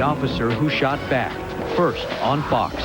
officer who shot back. First on Fox.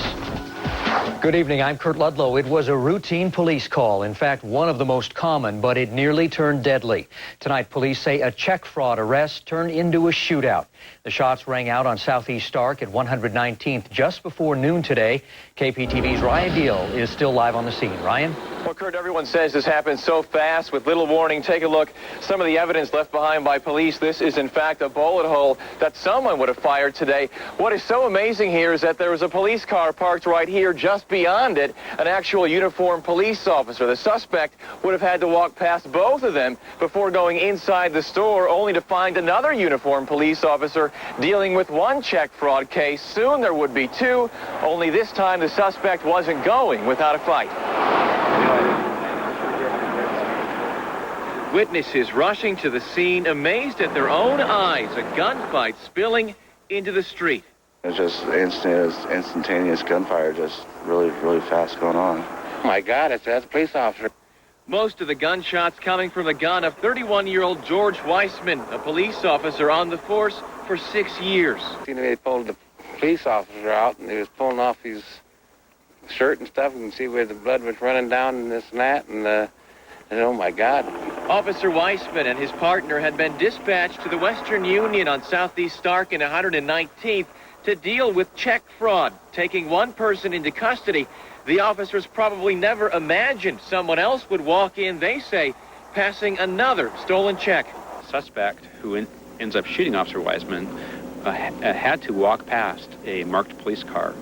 Good evening, I'm Kurt Ludlow. It was a routine police call. In fact, one of the most common, but it nearly turned deadly. Tonight, police say a check fraud arrest turned into a shootout. The shots rang out on Southeast Stark at 119th just before noon today. KPTV's Ryan Deal is still live on the scene. Ryan? Well, Kurt, everyone says this happened so fast with little warning. Take a look. Some of the evidence left behind by police. This is, in fact, a bullet hole that someone would have fired today. What is so amazing here is that there was a police car parked right here. Just beyond it, an actual uniformed police officer. The suspect would have had to walk past both of them before going inside the store, only to find another uniformed police officer dealing with one check fraud case. Soon there would be two, only this time the suspect wasn't going without a fight. Witnesses rushing to the scene, amazed at their own eyes, a gunfight spilling into the street. It was just instantaneous gunfire, just really fast going on. Oh my God, that's a police officer. Most of the gunshots coming from the gun of 31-year-old George Weissman, a police officer on the force for 6 years. They pulled the police officer out, and he was pulling off his shirt and stuff. You can see where the blood was running down and this and that, and oh my God. Officer Weissman and his partner had been dispatched to the Western Union on Southeast Stark and 119th to deal with check fraud, taking one person into custody. The officers probably never imagined someone else would walk in, they say, passing another stolen check. Suspect who ends up shooting Officer Weissman had to walk past a marked police car,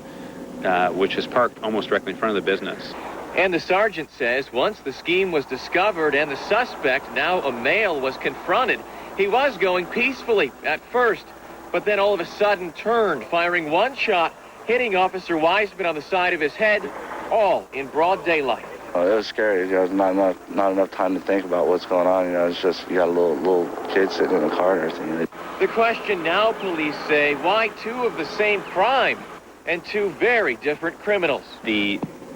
which is parked almost directly in front of the business. And the sergeant says once the scheme was discovered and the suspect, now a male, was confronted, he was going peacefully at first, but then all of a sudden turned, firing one shot, hitting Officer Weissman on the side of his head, all in broad daylight. Oh, it was scary. There was not enough time to think about what's going on. It's just you got a little kid sitting in the car and everything. The question now, police say, why two of the same crime and two very different criminals?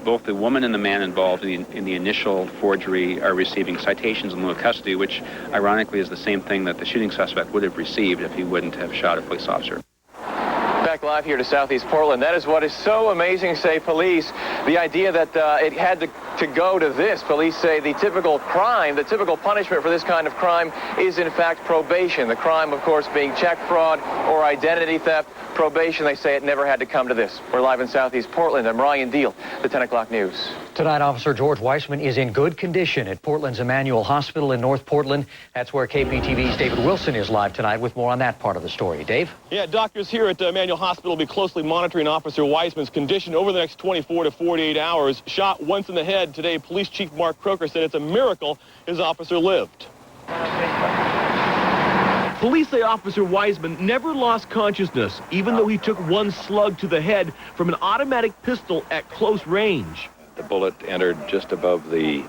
Both the woman and the man involved in the initial forgery are receiving citations in lieu of custody, which ironically is the same thing that the shooting suspect would have received if he wouldn't have shot a police officer. Back live here to Southeast Portland. That is what is so amazing, say police. The idea that it had to go to this. Police say the typical crime, the typical punishment for this kind of crime is in fact probation. The crime, of course, being check fraud or identity theft. Probation, they say it never had to come to this. We're live in Southeast Portland. I'm Ryan Deal, the 10 o'clock news. Tonight, Officer George Weissman is in good condition at Portland's Emmanuel Hospital in North Portland. That's where KPTV's David Wilson is live tonight with more on that part of the story. Dave? Yeah, doctors here at Emmanuel Hospital will be closely monitoring Officer Weissman's condition over the next 24 to 48 hours. Shot once in the head today, Police Chief Mark Croker said it's a miracle his officer lived. Police say Officer Weissman never lost consciousness, even though he took one slug to the head from an automatic pistol at close range. The bullet entered just above the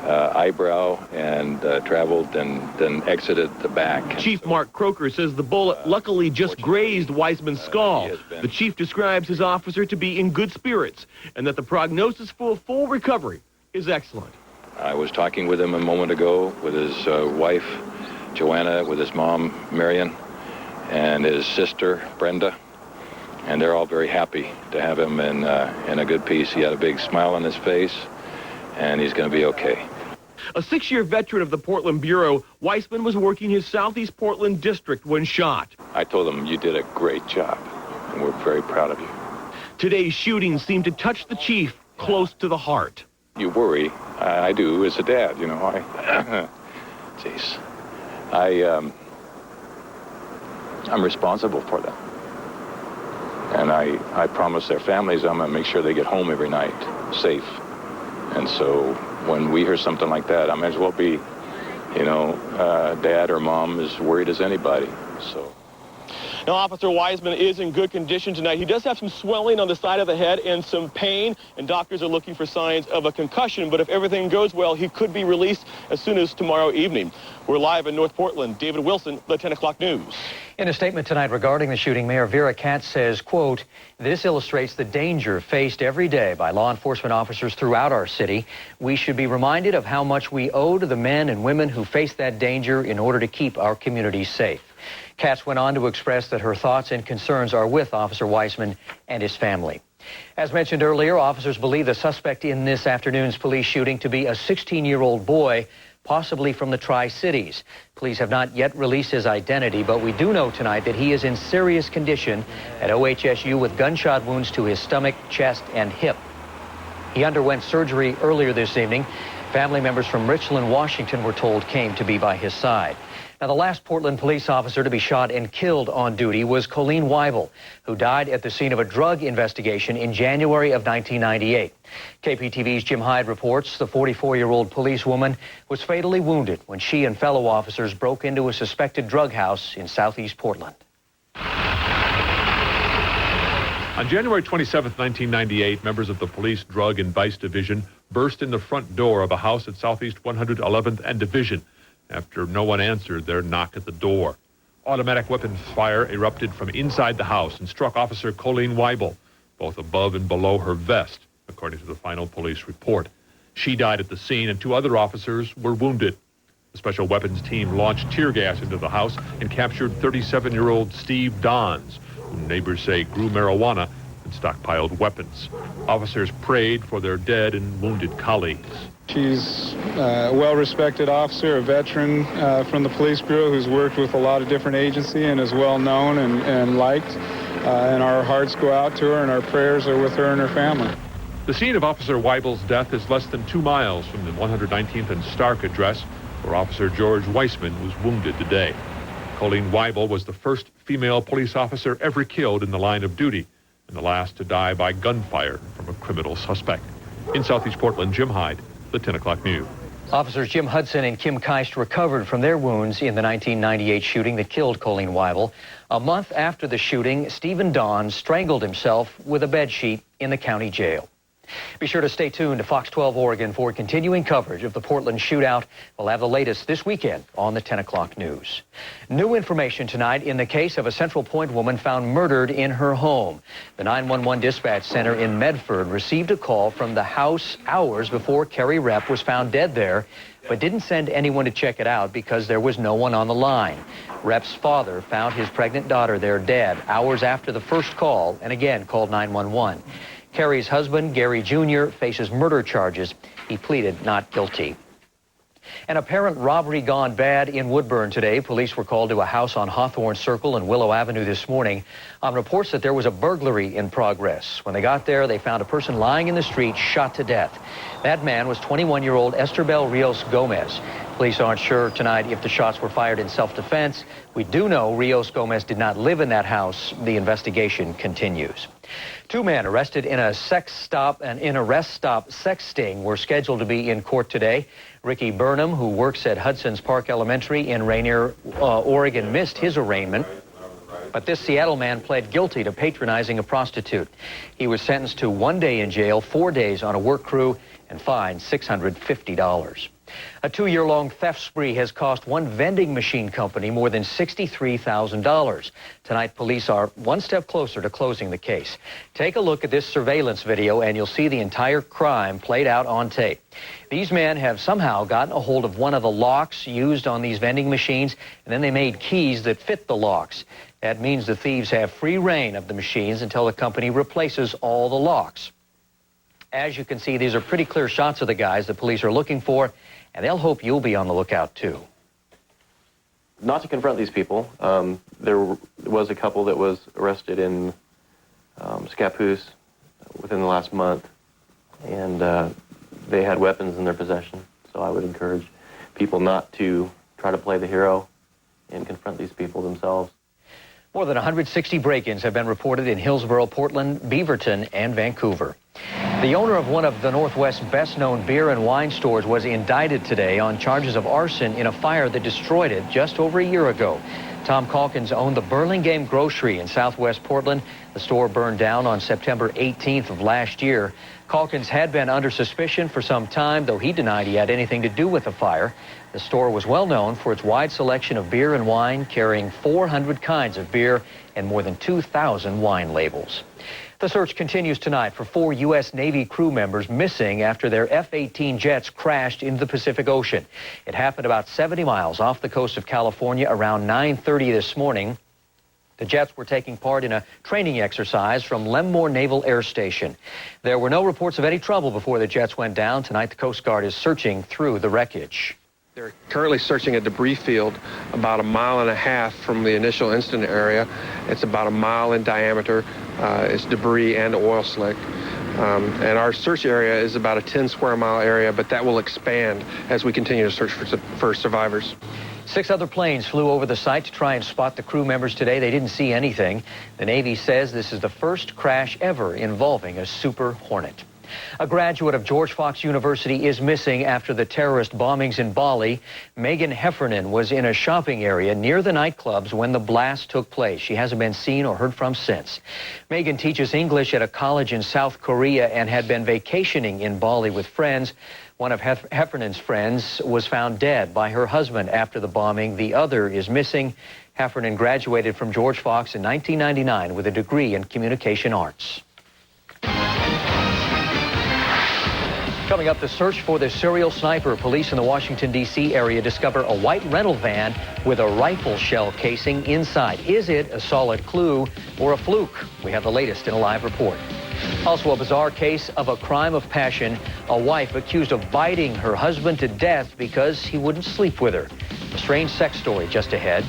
eyebrow and traveled and then exited the back. Chief Mark Croker says the bullet luckily just grazed Weissman's skull. The chief describes his officer to be in good spirits and that the prognosis for a full recovery is excellent. I was talking with him a moment ago with his wife, Joanna, with his mom, Marion, and his sister, Brenda, and they're all very happy to have him in a good piece. He had a big smile on his face, and he's going to be okay. A 6-year veteran of the Portland Bureau, Weissman was working his Southeast Portland district when shot. I told him, you did a great job, and we're very proud of you. Today's shooting seemed to touch the chief close to the heart. You worry. I do as a dad, you know. Jeez. I'm responsible for them. And I promise their families I'm going to make sure they get home every night safe. And so when we hear something like that, I may as well be, dad or mom as worried as anybody. So. Now, Officer Weissman is in good condition tonight. He does have some swelling on the side of the head and some pain, and doctors are looking for signs of a concussion. But if everything goes well, he could be released as soon as tomorrow evening. We're live in North Portland. David Wilson, the 10 o'clock news. In a statement tonight regarding the shooting, Mayor Vera Katz says, quote, "This illustrates the danger faced every day by law enforcement officers throughout our city. We should be reminded of how much we owe to the men and women who face that danger in order to keep our communities safe." Katz went on to express that her thoughts and concerns are with Officer Weissman and his family. As mentioned earlier, officers believe the suspect in this afternoon's police shooting to be a 16-year-old boy, possibly from the Tri-Cities. Police have not yet released his identity, but we do know tonight that he is in serious condition at OHSU with gunshot wounds to his stomach, chest, and hip. He underwent surgery earlier this evening. Family members from Richland, Washington, we're told, came to be by his side. Now, the last Portland police officer to be shot and killed on duty was Colleen Weibel, who died at the scene of a drug investigation in January of 1998. KPTV's Jim Hyde reports the 44-year-old policewoman was fatally wounded when she and fellow officers broke into a suspected drug house in southeast Portland. On January 27, 1998, members of the Police Drug and Vice Division burst in the front door of a house at Southeast 111th and Division after no one answered their knock at the door. Automatic weapons fire erupted from inside the house and struck Officer Colleen Weibel, both above and below her vest, according to the final police report. She died at the scene and 2 other officers were wounded. The special weapons team launched tear gas into the house and captured 37-year-old Steve Dons, who neighbors say grew marijuana and stockpiled weapons. Officers prayed for their dead and wounded colleagues. She's a well-respected officer, a veteran from the police bureau who's worked with a lot of different agencies and is well-known and liked. And our hearts go out to her and our prayers are with her and her family. The scene of Officer Weibel's death is less than 2 miles from the 119th and Stark address, where Officer George Weissman was wounded today. Colleen Weibel was the first female police officer ever killed in the line of duty and the last to die by gunfire from a criminal suspect. In Southeast Portland, Jim Hyde, the 10 o'clock news. Officers Jim Hudson and Kim Keist recovered from their wounds in the 1998 shooting that killed Colleen Weibel. A month after the shooting, Stephen Don strangled himself with a bedsheet in the county jail. Be sure to stay tuned to Fox 12 Oregon for continuing coverage of the Portland shootout. We'll have the latest this weekend on the 10 o'clock news. New information tonight in the case of a Central Point woman found murdered in her home. The 911 dispatch center in Medford received a call from the house hours before Carrie Repp was found dead there, but didn't send anyone to check it out because there was no one on the line. Repp's father found his pregnant daughter there dead hours after the first call and again called 911. Carrie's husband, Gary Jr., faces murder charges. He pleaded not guilty. An apparent robbery gone bad in Woodburn today. Police were called to a house on Hawthorne Circle and Willow Avenue this morning on reports that there was a burglary in progress. When they got there, they found a person lying in the street, shot to death. That man was 21-year-old Esterbel Rios Gomez. Police aren't sure tonight if the shots were fired in self-defense. We do know Rios Gomez did not live in that house. The investigation continues. 2 men arrested in a arrest stop sex sting were scheduled to be in court today. Ricky Burnham, who works at Hudson's Park Elementary in Rainier, Oregon, missed his arraignment. But this Seattle man pled guilty to patronizing a prostitute. He was sentenced to 1 day in jail, 4 days on a work crew, and fined $650. A 2-year-long theft spree has cost one vending machine company more than $63,000. Tonight, police are one step closer to closing the case. Take a look at this surveillance video and you'll see the entire crime played out on tape. These men have somehow gotten a hold of one of the locks used on these vending machines, and then they made keys that fit the locks. That means the thieves have free reign of the machines until the company replaces all the locks. As you can see, these are pretty clear shots of the guys the police are looking for, and they'll hope you'll be on the lookout too. Not to confront these people. There was a couple that was arrested in Scappoose within the last month, and they had weapons in their possession. So I would encourage people not to try to play the hero and confront these people themselves. More than 160 break-ins have been reported in Hillsborough, Portland, Beaverton, and Vancouver. The owner of one of the Northwest's best-known beer and wine stores was indicted today on charges of arson in a fire that destroyed it just over a year ago. Tom Calkins owned the Burlingame Grocery in southwest Portland. The store burned down on September 18th of last year. Calkins had been under suspicion for some time, though he denied he had anything to do with the fire. The store was well known for its wide selection of beer and wine, carrying 400 kinds of beer and more than 2,000 wine labels. The search continues tonight for 4 U.S. Navy crew members missing after their F-18 jets crashed into the Pacific Ocean. It happened about 70 miles off the coast of California around 9:30 this morning. The jets were taking part in a training exercise from Lemoore Naval Air Station. There were no reports of any trouble before the jets went down. Tonight, the Coast Guard is searching through the wreckage. They're currently searching a debris field about 1.5 miles from the initial incident area. It's about 1 mile in diameter. It's debris and oil slick. And our search area is about a 10 square mile area, but that will expand as we continue to search for survivors. 6 other planes flew over the site to try and spot the crew members today. They didn't see anything. The Navy says this is the first crash ever involving a Super Hornet. A graduate of George Fox University is missing after the terrorist bombings in Bali. Megan Heffernan was in a shopping area near the nightclubs when the blast took place. She hasn't been seen or heard from since. Megan teaches English at a college in South Korea and had been vacationing in Bali with friends. One of Heffernan's friends was found dead by her husband after the bombing. The other is missing. Heffernan graduated from George Fox in 1999 with a degree in communication arts. Coming up, the search for the serial sniper. Police in the Washington, D.C. area discover a white rental van with a rifle shell casing inside. Is it a solid clue or a fluke? We have the latest in a live report. Also, a bizarre case of a crime of passion. A wife accused of biting her husband to death because he wouldn't sleep with her. A strange sex story just ahead.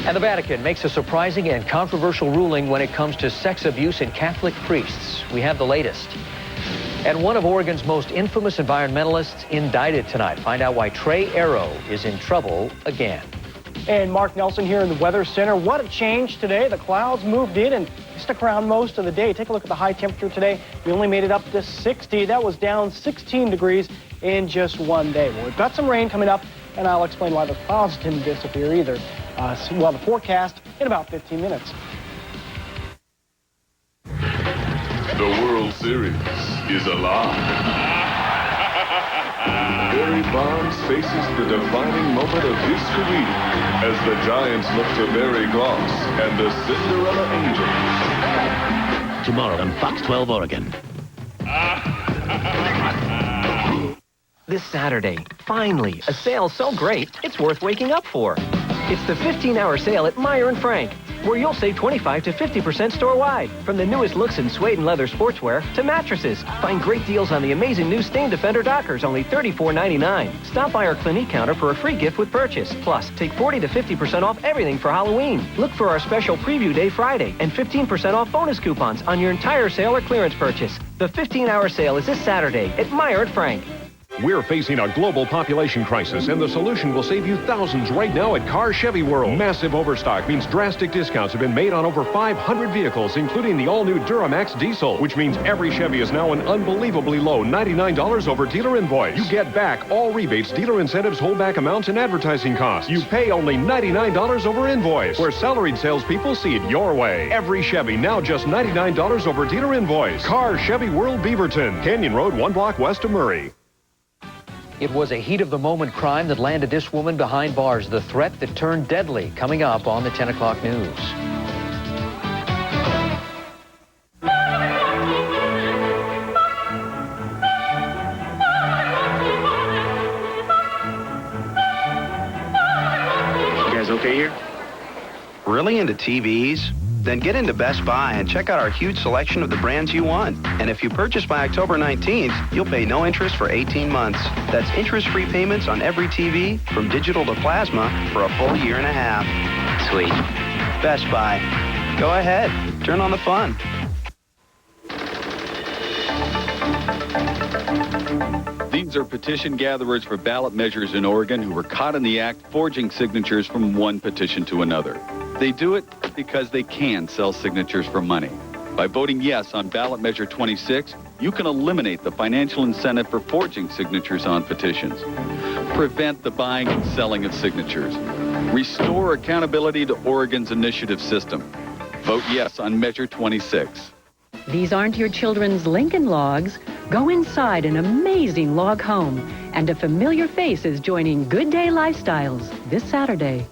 And the Vatican makes a surprising and controversial ruling when it comes to sex abuse in Catholic priests. We have the latest. And one of Oregon's most infamous environmentalists indicted tonight. Find out why Trey Arrow is in trouble again. And Mark Nelson here in the Weather Center. What a change today. The clouds moved in and stuck around most of the day. Take a look at the high temperature today. We only made it up to 60. That was down 16 degrees in just one day. Well, we've got some rain coming up, and I'll explain why the clouds didn't disappear either. The forecast in about 15 minutes. The World Series is alive. Barry Bonds faces the defining moment of his career as the Giants look to Barry Gloss and the Cinderella Angels. Tomorrow on Fox 12 Oregon. This Saturday, finally, a sale so great, it's worth waking up for. It's the 15-hour sale at Meyer & Frank, where you'll save 25 to 50% store-wide. From the newest looks in suede and leather sportswear to mattresses. Find great deals on the amazing new Stain Defender Dockers, only $34.99. Stop by our Clinique counter for a free gift with purchase. Plus, take 40 to 50% off everything for Halloween. Look for our special Preview Day Friday and 15% off bonus coupons on your entire sale or clearance purchase. The 15-hour sale is this Saturday at Meyer & Frank. We're facing a global population crisis, and the solution will save you thousands right now at Car Chevy World. Massive overstock means drastic discounts have been made on over 500 vehicles, including the all-new Duramax diesel, which means every Chevy is now an unbelievably low $99 over dealer invoice. You get back all rebates, dealer incentives, holdback amounts, and advertising costs. You pay only $99 over invoice, where salaried salespeople see it your way. Every Chevy now just $99 over dealer invoice. Car Chevy World, Beaverton, Canyon Road, 1 block west of Murray. It was a heat-of-the-moment crime that landed this woman behind bars. The threat that turned deadly, coming up on the 10 o'clock news. You guys okay here? Really into TVs? Then get into Best Buy and check out our huge selection of the brands you want. And if you purchase by October 19th, you'll pay no interest for 18 months. That's interest-free payments on every TV, from digital to plasma, for a full year and a half. Sweet. Best Buy. Go ahead. Turn on the fun. These are petition gatherers for ballot measures in Oregon who were caught in the act forging signatures from one petition to another. They do it because they can sell signatures for money. By voting yes on ballot measure 26, you can eliminate the financial incentive for forging signatures on petitions, prevent the buying and selling of signatures, restore accountability to Oregon's initiative system. Vote yes on measure 26. These aren't your children's Lincoln logs. Go inside an amazing log home, and a familiar face is joining Good Day Lifestyles this Saturday.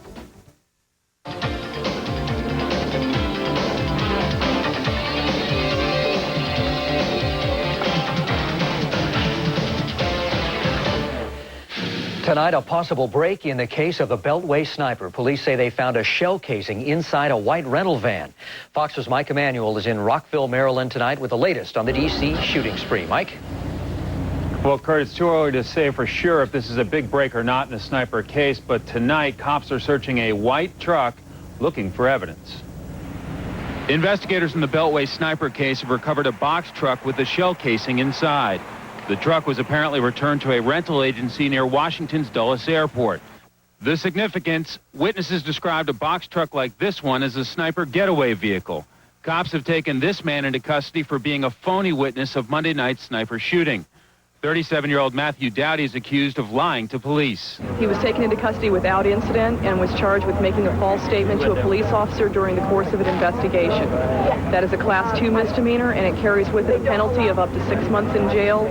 Tonight, a possible break in the case of the Beltway sniper. Police say they found a shell casing inside a white rental van. Fox's Mike Emanuel is in Rockville, Maryland tonight with the latest on the D.C. shooting spree. Mike? Well, Kurt, it's too early to say for sure if this is a big break or not in the sniper case, but tonight, cops are searching a white truck looking for evidence. Investigators in the Beltway sniper case have recovered a box truck with the shell casing inside. The truck was apparently returned to a rental agency near Washington's Dulles Airport. The significance, witnesses described a box truck like this one as a sniper getaway vehicle. Cops have taken this man into custody for being a phony witness of Monday night's sniper shooting. 37-year-old Matthew Dowdy is accused of lying to police. He was taken into custody without incident and was charged with making a false statement to a police officer during the course of an investigation. That is a Class 2 misdemeanor, and it carries with it a penalty of up to 6 months in jail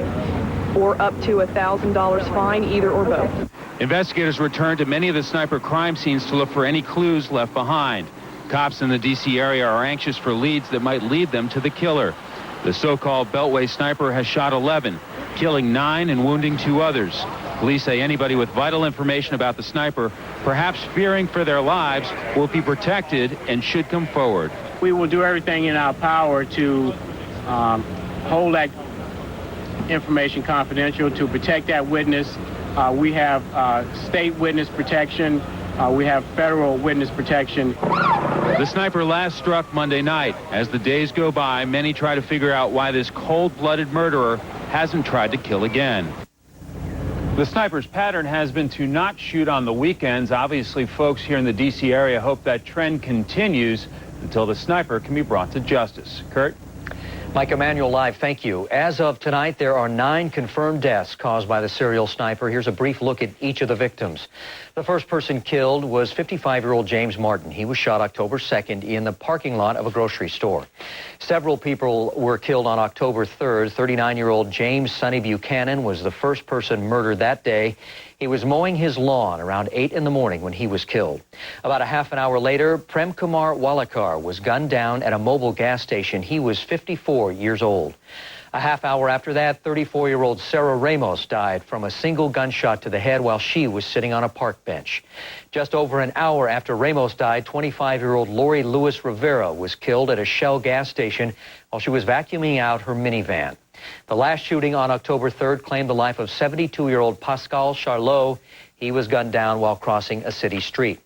or up to $1,000 fine, either or both. Investigators returned to many of the sniper crime scenes to look for any clues left behind. Cops in the D.C. area are anxious for leads that might lead them to the killer. The so-called Beltway sniper has shot 11, killing 9 and wounding 2 others. Police say anybody with vital information about the sniper, perhaps fearing for their lives, will be protected and should come forward. We will do everything in our power to hold that information confidential, to protect that witness. We have state witness protection. We have federal witness protection. The sniper last struck Monday night. As the days go by, many try to figure out why this cold-blooded murderer hasn't tried to kill again. The sniper's pattern has been to not shoot on the weekends. Obviously, folks here in the D.C. area hope that trend continues until the sniper can be brought to justice. Kurt? Mike Emanuel live, thank you. As of tonight, there are 9 confirmed deaths caused by the serial sniper. Here's a brief look at each of the victims. The first person killed was 55-year-old James Martin. He was shot October 2nd in the parking lot of a grocery store. Several people were killed on October 3rd. 39-year-old James Sonny Buchanan was the first person murdered that day. He was mowing his lawn around 8 in the morning when he was killed. About a half an hour later, Prem Kumar Walekar was gunned down at a mobile gas station. He was 54 years old. A half hour after that, 34-year-old Sarah Ramos died from a single gunshot to the head while she was sitting on a park bench. Just over an hour after Ramos died, 25-year-old Lori Lewis Rivera was killed at a Shell gas station while she was vacuuming out her minivan. The last shooting on October 3rd claimed the life of 72-year-old Pascal Charlot. He was gunned down while crossing a city street.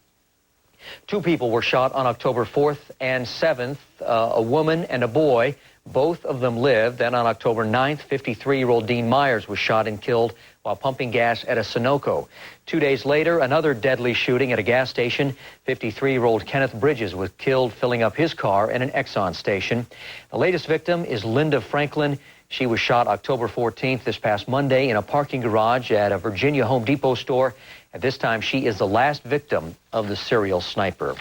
2 people were shot on October 4th and 7th, a woman and a boy. Both of them lived. Then on October 9th, 53-year-old Dean Myers was shot and killed while pumping gas at a Sunoco. 2 days later, another deadly shooting at a gas station. 53-year-old Kenneth Bridges was killed filling up his car at an Exxon station. The latest victim is Linda Franklin. She was shot October 14th, this past Monday, in a parking garage at a Virginia Home Depot store. At this time, she is the last victim of the serial sniper.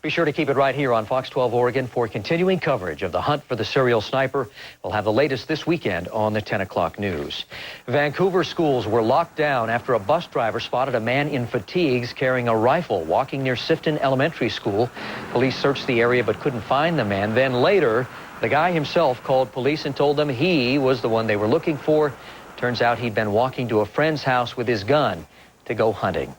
Be sure to keep it right here on Fox 12 Oregon for continuing coverage of the hunt for the serial sniper. We'll have the latest this weekend on the 10 o'clock news. Vancouver schools were locked down after a bus driver spotted a man in fatigues carrying a rifle walking near Sifton Elementary School. Police searched the area but couldn't find the man. Then later, the guy himself called police and told them he was the one they were looking for. Turns out he'd been walking to a friend's house with his gun to go hunting.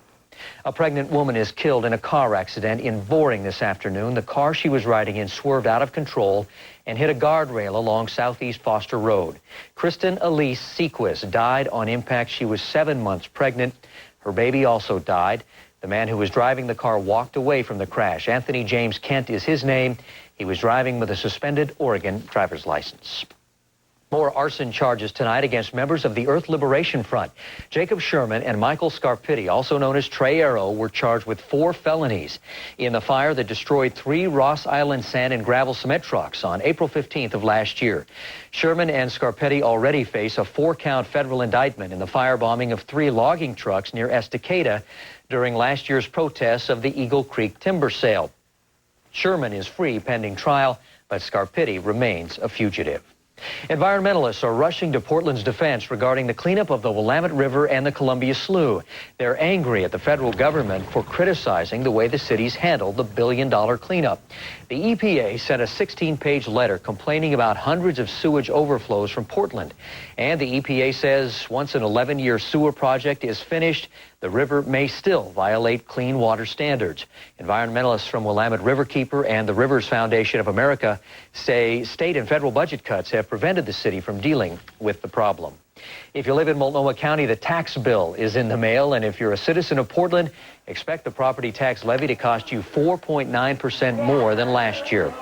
A pregnant woman is killed in a car accident in Boring this afternoon. The car she was riding in swerved out of control and hit a guardrail along Southeast Foster Road. Kristen Elise Sequist died on impact. She was 7 months pregnant. Her baby also died. The man who was driving the car walked away from the crash. Anthony James Kent is his name. He was driving with a suspended Oregon driver's license. More arson charges tonight against members of the Earth Liberation Front. Jacob Sherman and Michael Scarpitti, also known as Trey Arrow, were charged with 4 felonies in the fire that destroyed 3 Ross Island sand and gravel cement trucks on April 15th of last year. Sherman and Scarpitti already face a 4-count federal indictment in the firebombing of 3 logging trucks near Estacada during last year's protests of the Eagle Creek timber sale. Sherman is free pending trial, but Scarpitti remains a fugitive. Environmentalists are rushing to Portland's defense regarding the cleanup of the Willamette River and the Columbia Slough. They're angry at the federal government for criticizing the way the cities handled the billion-dollar cleanup. The EPA sent a 16-page letter complaining about hundreds of sewage overflows from Portland. And the EPA says once an 11-year sewer project is finished, the river may still violate clean water standards. Environmentalists from Willamette Riverkeeper and the Rivers Foundation of America say state and federal budget cuts have prevented the city from dealing with the problem. If you live in Multnomah County, the tax bill is in the mail, and if you're a citizen of Portland, expect the property tax levy to cost you 4.9% more than last year.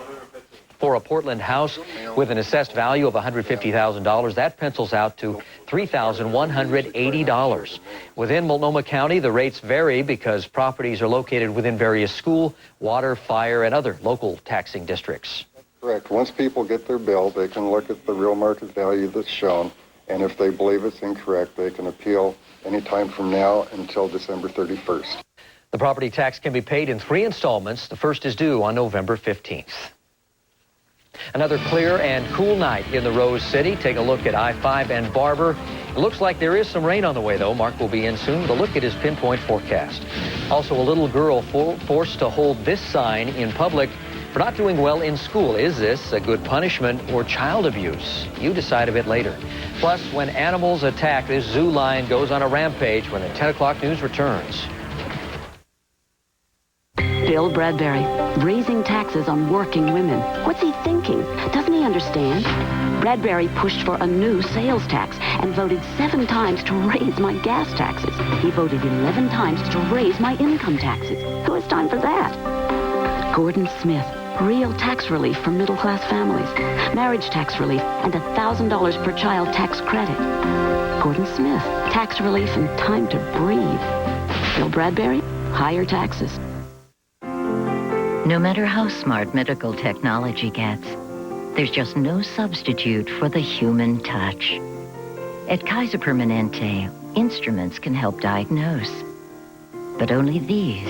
For a Portland house with an assessed value of $150,000, that pencils out to $3,180. Within Multnomah County, the rates vary because properties are located within various school, water, fire, and other local taxing districts. Correct. Once people get their bill, they can look at the real market value that's shown, and if they believe it's incorrect, they can appeal anytime from now until December 31st. The property tax can be paid in 3 installments. The first is due on November 15th. Another clear and cool night in the Rose City. Take a look at I-5 and Barber. It looks like there is some rain on the way, though. Mark will be in soon. But look at his pinpoint forecast. Also, a little girl forced to hold this sign in public for not doing well in school. Is this a good punishment or child abuse? You decide a bit later. Plus, when animals attack, this zoo lion goes on a rampage when the 10 o'clock news returns. Bill Bradbury, raising taxes on working women. What's he thinking? Doesn't he understand? Bradbury pushed for a new sales tax and voted 7 times to raise my gas taxes. He voted 11 times to raise my income taxes. Who has time for that? Gordon Smith, real tax relief for middle-class families, marriage tax relief, and $1,000 per child tax credit. Gordon Smith, tax relief and time to breathe. Bill Bradbury, higher taxes. No matter how smart medical technology gets, there's just no substitute for the human touch. At Kaiser Permanente, instruments can help diagnose, but only these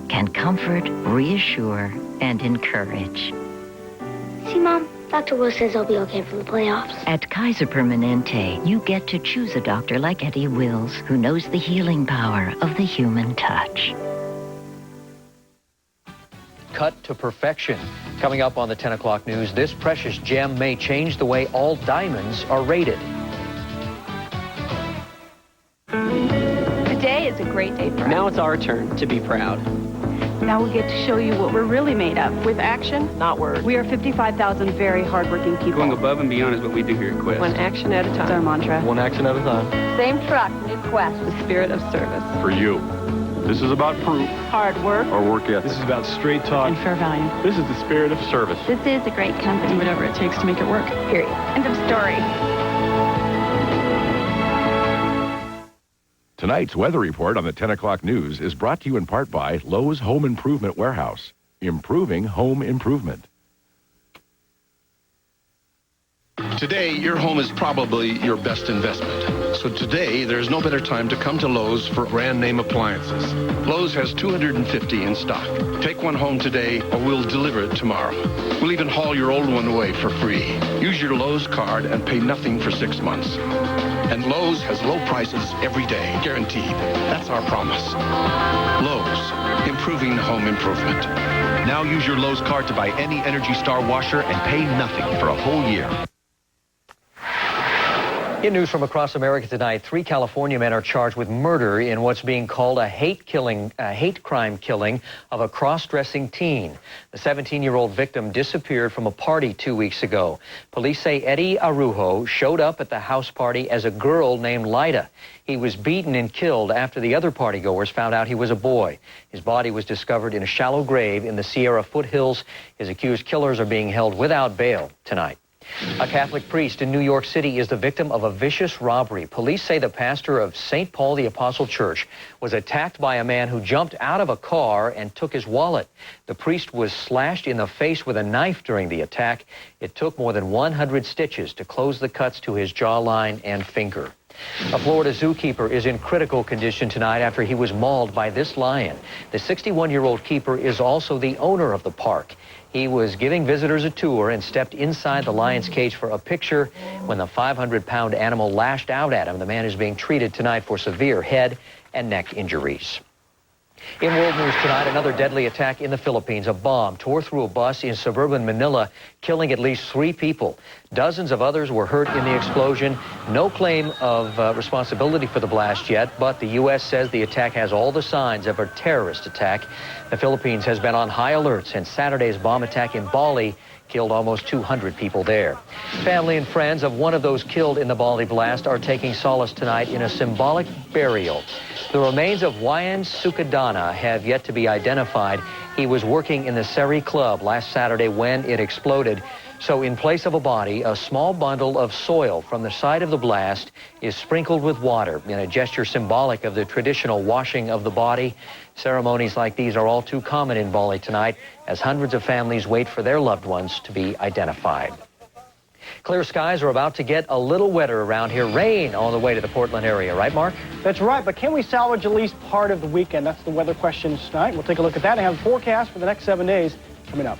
can comfort, reassure, and encourage. See, Mom, Dr. Will says I'll be okay for the playoffs. At Kaiser Permanente, you get to choose a doctor like Eddie Wills, who knows the healing power of the human touch. Cut to perfection. Coming up on the 10 o'clock news, this precious gem may change the way all diamonds are rated. Today is a great day for us. Now it's our turn to be proud. Now we get to show you what we're really made of. With action, not words. We are 55,000 very hardworking people. Going above and beyond is what we do here at Quest. One action at a time. That's our mantra. One action at a time. Same truck, new Quest. The spirit of service. For you. This is about proof. Hard work. Or work ethic. This is about straight talk. And fair value. This is the spirit of service. This is a great company. Do whatever it takes to make it work. Period. End of story. Tonight's weather report on the 10 o'clock news is brought to you in part by Lowe's Home Improvement Warehouse. Improving home improvement. Today, your home is probably your best investment. So today, there's no better time to come to Lowe's for brand name appliances. Lowe's has 250 in stock. Take one home today or we'll deliver it tomorrow. We'll even haul your old one away for free. Use your Lowe's card and pay nothing for 6 months. And Lowe's has low prices every day, guaranteed. That's our promise. Lowe's, improving home improvement. Now use your Lowe's card to buy any Energy Star washer and pay nothing for a whole year. In news from across America tonight, 3 California men are charged with murder in what's being called a hate crime killing of a cross-dressing teen. The 17-year-old victim disappeared from a party 2 weeks ago. Police say Eddie Arujo showed up at the house party as a girl named Lyda. He was beaten and killed after the other partygoers found out he was a boy. His body was discovered in a shallow grave in the Sierra foothills. His accused killers are being held without bail tonight. A Catholic priest in New York City is the victim of a vicious robbery. Police say the pastor of St. Paul the Apostle Church was attacked by a man who jumped out of a car and took his wallet. The priest was slashed in the face with a knife during the attack. It took more than 100 stitches to close the cuts to his jawline and finger. A Florida zookeeper is in critical condition tonight after he was mauled by this lion. The 61-year-old keeper is also the owner of the park. He was giving visitors a tour and stepped inside the lion's cage for a picture when the 500-pound animal lashed out at him. The man is being treated tonight for severe head and neck injuries. In world news tonight, another deadly attack in the Philippines. A bomb tore through a bus in suburban Manila, killing at least 3 people. Dozens of others were hurt in the explosion. No claim of responsibility for the blast yet, but the U.S. says the attack has all the signs of a terrorist attack. The Philippines has been on high alert since Saturday's bomb attack in Bali killed almost 200 people there. Family and friends of one of those killed in the Bali blast are taking solace tonight in a symbolic burial. The remains of Wayan Sukadana have yet to be identified. He was working in the Seri Club last Saturday when it exploded. So in place of a body, a small bundle of soil from the site of the blast is sprinkled with water in a gesture symbolic of the traditional washing of the body. Ceremonies like these are all too common in Bali tonight as hundreds of families wait for their loved ones to be identified. Clear skies are about to get a little wetter around here. Rain on the way to the Portland area, right, Mark? That's right, but can we salvage at least part of the weekend? That's the weather question tonight. We'll take a look at that and have a forecast for the next 7 days coming up.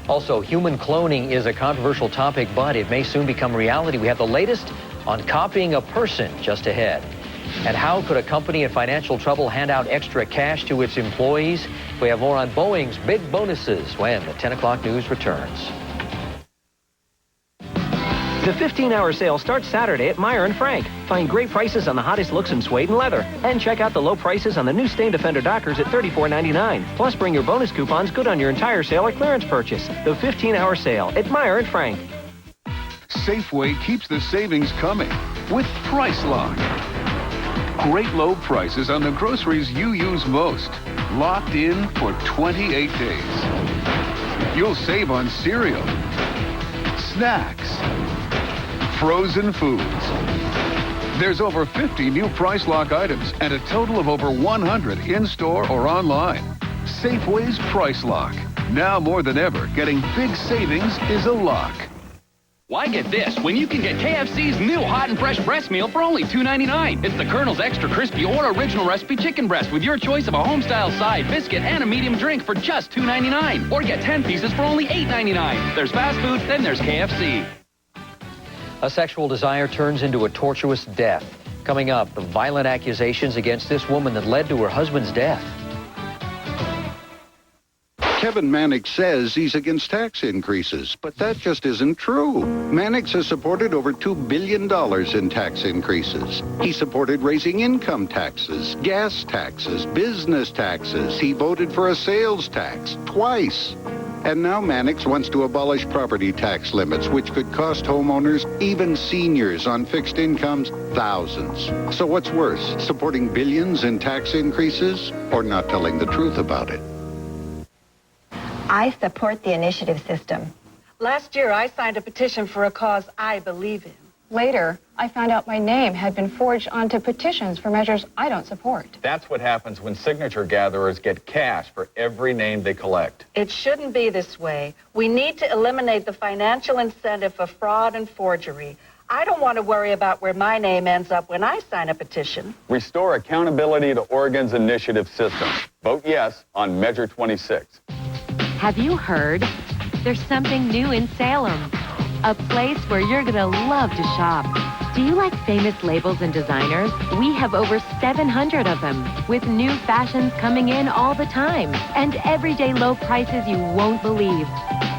Also, human cloning is a controversial topic, but it may soon become reality. We have the latest on copying a person just ahead. And how could a company in financial trouble hand out extra cash to its employees? We have more on Boeing's big bonuses when the 10 o'clock news returns. The 15-hour sale starts Saturday at Meyer & Frank. Find great prices on the hottest looks in suede and leather. And check out the low prices on the new Stain Defender Dockers at $34.99. Plus, bring your bonus coupons good on your entire sale or clearance purchase. The 15-hour sale at Meyer & Frank. Safeway keeps the savings coming with Price Lock. Great low prices on the groceries you use most. Locked in for 28 days. You'll save on cereal, snacks, frozen foods. There's over 50 new Price Lock items and a total of over 100 in-store or online. Safeway's Price Lock. Now more than ever, getting big savings is a lock. Why get this when you can get KFC's new hot and fresh breast meal for only $2.99? It's the Colonel's Extra Crispy or Original Recipe Chicken Breast with your choice of a home-style side, biscuit, and a medium drink for just $2.99. Or get 10 pieces for only $8.99. There's fast food, then there's KFC. A sexual desire turns into a tortuous death. Coming up, the violent accusations against this woman that led to her husband's death. Kevin Mannix says he's against tax increases, but that just isn't true. Mannix has supported over $2 billion in tax increases. He supported raising income taxes, gas taxes, business taxes. He voted for a sales tax twice. And now Mannix wants to abolish property tax limits, which could cost homeowners, even seniors on fixed incomes, thousands. So what's worse, supporting billions in tax increases or not telling the truth about it? I support the initiative system. Last year, I signed a petition for a cause I believe in. Later, I found out my name had been forged onto petitions for measures I don't support. That's what happens when signature gatherers get cash for every name they collect. It shouldn't be this way. We need to eliminate the financial incentive for fraud and forgery. I don't want to worry about where my name ends up when I sign a petition. Restore accountability to Oregon's initiative system. Vote yes on Measure 26. Have you heard? There's something new in Salem. A place where you're going to love to shop. Do you like famous labels and designers? We have over 700 of them, with new fashions coming in all the time, and everyday low prices you won't believe.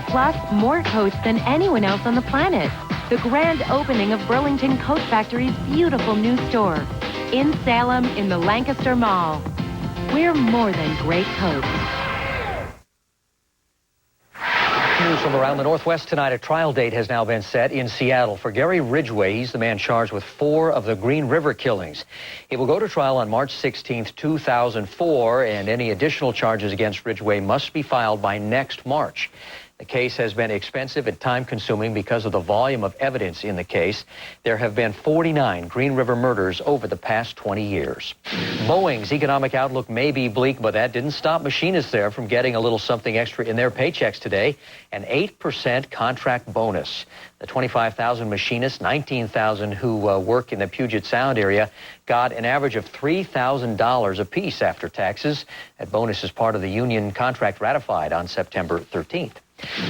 Plus, more coats than anyone else on the planet. The grand opening of Burlington Coat Factory's beautiful new store. In Salem, in the Lancaster Mall. We're more than great coats. News from around the Northwest tonight. A trial date has now been set in Seattle for Gary Ridgway. He's the man charged with 4 of the Green River killings. He will go to trial on March 16th, 2004, and any additional charges against Ridgway must be filed by next March. The case has been expensive and time-consuming because of the volume of evidence in the case. There have been 49 Green River murders over the past 20 years. Boeing's economic outlook may be bleak, but that didn't stop machinists there from getting a little something extra in their paychecks today, an 8% contract bonus. The 25,000 machinists, 19,000 who work in the Puget Sound area, got an average of $3,000 apiece after taxes. That bonus is part of the union contract ratified on September 13th.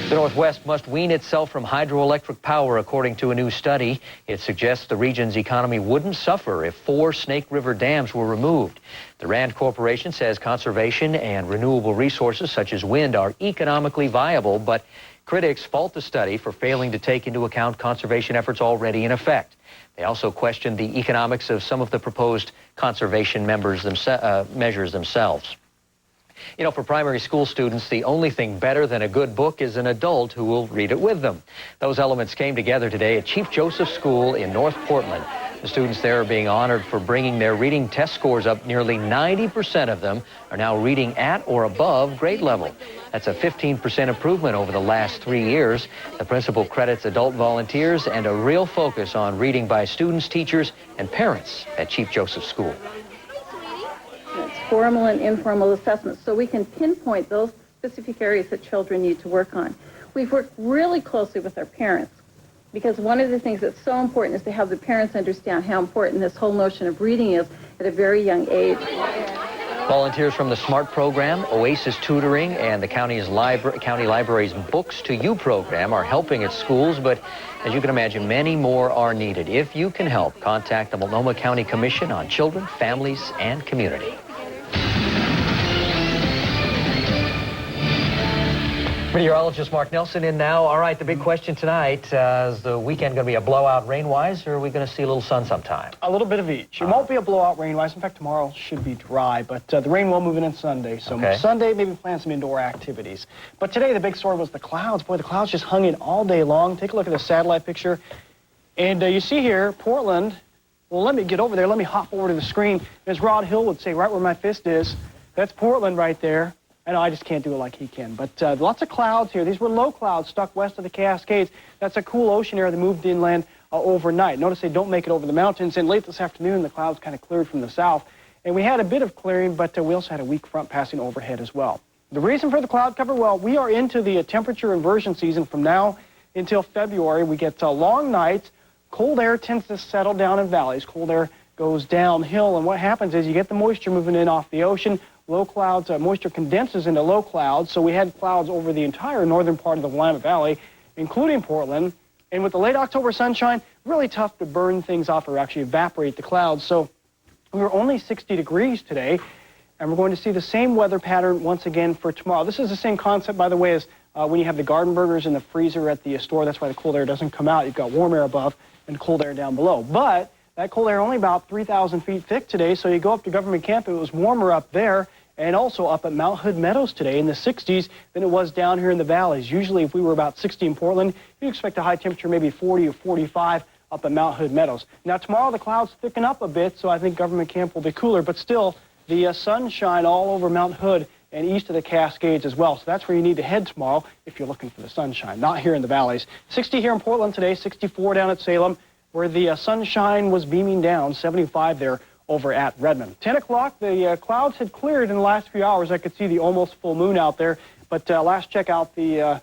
The Northwest must wean itself from hydroelectric power, according to a new study. It suggests the region's economy wouldn't suffer if 4 Snake River dams were removed. The Rand Corporation says conservation and renewable resources such as wind are economically viable, but critics fault the study for failing to take into account conservation efforts already in effect. They also questioned the economics of some of the proposed conservation measures themselves. You know, for primary school students, the only thing better than a good book is an adult who will read it with them. Those elements came together today at Chief Joseph School in North Portland. The students there are being honored for bringing their reading test scores up. Nearly 90% of them are now reading at or above grade level. That's a 15% improvement over the last 3 years. The principal credits adult volunteers and a real focus on reading by students, teachers, and parents at Chief Joseph School. It's formal and informal assessments, so we can pinpoint those specific areas that children need to work on. We've worked really closely with our parents, because one of the things that's so important is to have the parents understand how important this whole notion of reading is at a very young age. Volunteers from the SMART program, Oasis Tutoring, and the county library's Books to You program are helping at schools, but as you can imagine, many more are needed. If you can help, contact the Multnomah County Commission on Children, Families, and Community. Meteorologist Mark Nelson in now. All right, the big question tonight, is the weekend going to be a blowout rain-wise, or are we going to see a little sun sometime? A little bit of each. It won't be a blowout rain-wise. In fact, tomorrow should be dry, but the rain will move in on Sunday. So Sunday, maybe plan some indoor activities. But today, the big story was the clouds. Boy, the clouds just hung in all day long. Take a look at the satellite picture. And you see here, Portland. Well, let me get over there. Let me hop over to the screen. As Rod Hill would say, right where my fist is, that's Portland right there. I know I just can't do it like he can, but lots of clouds here. These were low clouds stuck west of the Cascades. That's a cool ocean air that moved inland overnight. Notice they don't make it over the mountains, and late this afternoon the clouds kind of cleared from the south. And we had a bit of clearing, but we also had a weak front passing overhead as well. The reason for the cloud cover, well, we are into the temperature inversion season from now until February. We get long nights. Cold air tends to settle down in valleys. Cold air goes downhill, and what happens is you get the moisture moving in off the ocean. Low clouds, moisture condenses into low clouds, so we had clouds over the entire northern part of the Willamette Valley, including Portland. And with the late October sunshine, really tough to burn things off or actually evaporate the clouds. So we were only 60 degrees today, and we're going to see the same weather pattern once again for tomorrow. This is the same concept, by the way, as when you have the garden burgers in the freezer at the store. That's why the cold air doesn't come out. You've got warm air above and cold air down below. But that cold air only about 3,000 feet thick today, so you go up to Government Camp, it was warmer up there, and also up at Mount Hood Meadows today in the 60s than it was down here in the valleys. Usually if we were about 60 in Portland, you'd expect a high temperature, maybe 40 or 45 up at Mount Hood Meadows. Now tomorrow the clouds thicken up a bit, so I think Government Camp will be cooler, but still the sunshine all over Mount Hood and east of the Cascades as well. So that's where you need to head tomorrow if you're looking for the sunshine, not here in the valleys. 60 here in Portland today, 64 down at Salem, where the sunshine was beaming down, 75 there over at Redmond. 10 o'clock, the clouds had cleared in the last few hours. I could see the almost full moon out there, but last check out the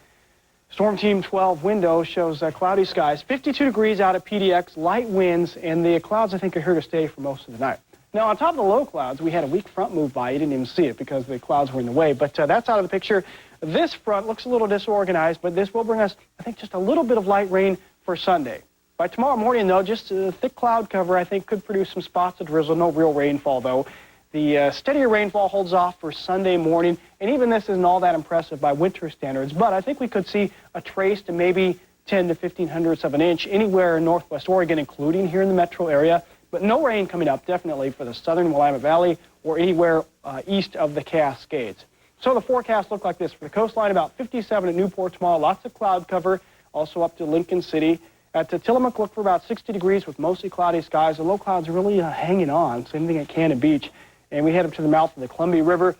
Storm Team 12 window shows cloudy skies. 52 degrees out at PDX, light winds, and the clouds I think are here to stay for most of the night. Now on top of the low clouds, we had a weak front move by. You didn't even see it because the clouds were in the way, but that's out of the picture. This front looks a little disorganized, but this will bring us, I think, just a little bit of light rain for Sunday. By tomorrow morning, though, just a thick cloud cover, I think, could produce some spots of drizzle. No real rainfall, though. The steadier rainfall holds off for Sunday morning, and even this isn't all that impressive by winter standards, but I think we could see a trace to maybe 10 to 15 hundredths of an inch anywhere in northwest Oregon, including here in the metro area, but no rain coming up, definitely, for the southern Willamette Valley or anywhere east of the Cascades. So the forecast looked like this. For the coastline, about 57 at Newport tomorrow, lots of cloud cover, also up to Lincoln City. At Tillamook, look for about 60 degrees with mostly cloudy skies. The low clouds are really hanging on, same thing at Cannon Beach. And we head up to the mouth of the Columbia River.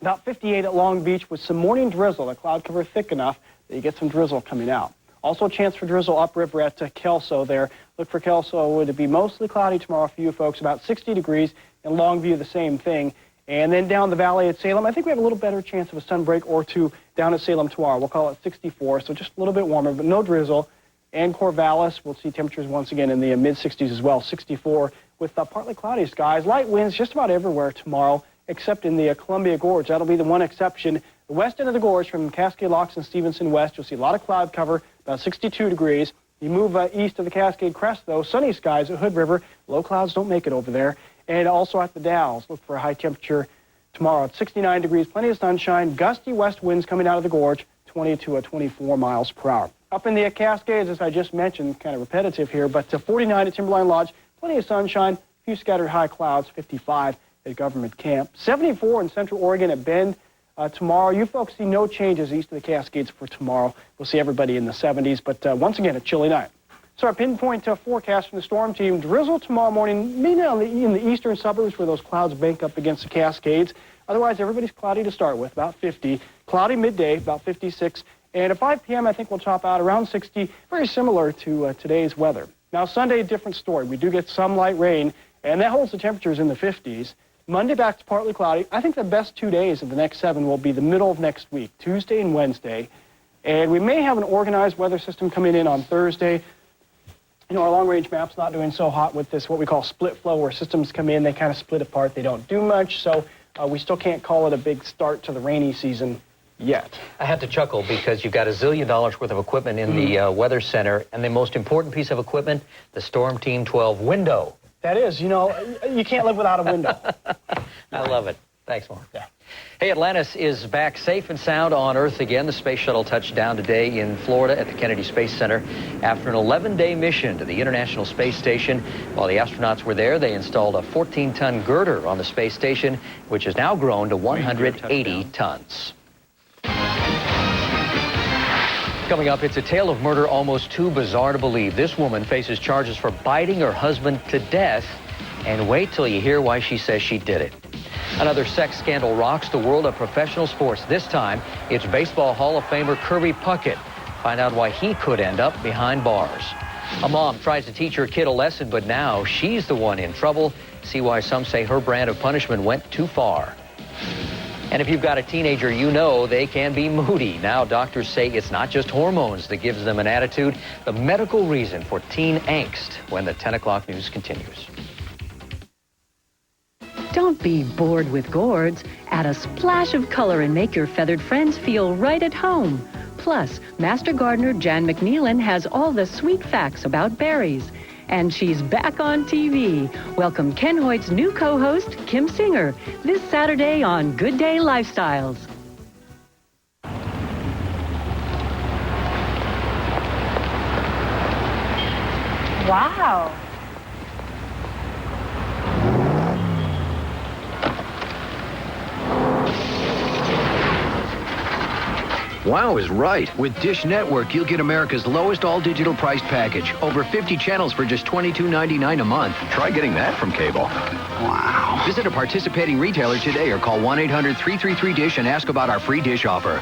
About 58 at Long Beach with some morning drizzle. The cloud cover thick enough that you get some drizzle coming out. Also a chance for drizzle upriver at Kelso there. Look for Kelso to be mostly cloudy tomorrow for you folks, about 60 degrees. In Longview, the same thing. And then down the valley at Salem, I think we have a little better chance of a sunbreak or two down at Salem tomorrow. We'll call it 64, so just a little bit warmer, but no drizzle. And Corvallis, we'll see temperatures once again in the mid-60s as well, 64 with partly cloudy skies. Light winds just about everywhere tomorrow except in the Columbia Gorge. That'll be the one exception. The west end of the gorge from Cascade Locks and Stevenson West, you'll see a lot of cloud cover, about 62 degrees. You move east of the Cascade Crest, though, sunny skies at Hood River. Low clouds don't make it over there. And also at the Dalles, look for a high temperature tomorrow at 69 degrees, plenty of sunshine, gusty west winds coming out of the gorge, 20 to 24 miles per hour. Up in the Cascades, as I just mentioned, kind of repetitive here, but 49 at Timberline Lodge, plenty of sunshine, a few scattered high clouds, 55 at Government Camp, 74 in Central Oregon at Bend. Tomorrow, you folks see no changes east of the Cascades for tomorrow. We'll see everybody in the 70s, but once again, a chilly night. So our pinpoint forecast from the storm team, drizzle tomorrow morning, mainly in the eastern suburbs where those clouds bank up against the Cascades. Otherwise, everybody's cloudy to start with, about 50. Cloudy midday, about 56. And at 5 p.m., I think we'll top out around 60, very similar to today's weather. Now, Sunday, a different story. We do get some light rain, and that holds the temperatures in the 50s. Monday back to partly cloudy. I think the best 2 days of the next 7 will be the middle of next week, Tuesday and Wednesday. And we may have an organized weather system coming in on Thursday. You know, our long-range map's not doing so hot with this, what we call split flow, where systems come in, they kind of split apart, they don't do much. So we still can't call it a big start to the rainy season yet. I had to chuckle because you've got $1 zillion worth of equipment in the Weather Center, and the most important piece of equipment, the Storm Team 12 window. That is, you know, you can't live without a window. I love it. Thanks, Mark. Yeah. Hey, Atlantis is back safe and sound on Earth again. The space shuttle touched down today in Florida at the Kennedy Space Center after an 11-day mission to the International Space Station. While the astronauts were there, they installed a 14-ton girder on the space station, which has now grown to 180 tons. Coming up, it's a tale of murder almost too bizarre to believe. This woman faces charges for biting her husband to death, and wait till you hear why she says she did it. Another sex scandal rocks the world of professional sports. This time, it's Baseball Hall of Famer Kirby Puckett. Find out why he could end up behind bars. A mom tries to teach her kid a lesson, but now she's the one in trouble. See why some say her brand of punishment went too far. And if you've got a teenager, you know they can be moody. Now doctors say it's not just hormones that gives them an attitude, the medical reason for teen angst, when the 10 o'clock news continues. Don't be bored with gourds. Add a splash of color and make your feathered friends feel right at home. Plus, Master Gardener Jan McNeilin has all the sweet facts about berries. And she's back on TV. Welcome Ken Hoyt's new co-host, Kim Singer, this Saturday on Good Day Lifestyles. Wow. Wow is right. With Dish Network, you'll get America's lowest all-digital price package. Over 50 channels for just $22.99 a month. Try getting that from cable. Wow. Visit a participating retailer today or call 1-800-333-DISH and ask about our free Dish offer.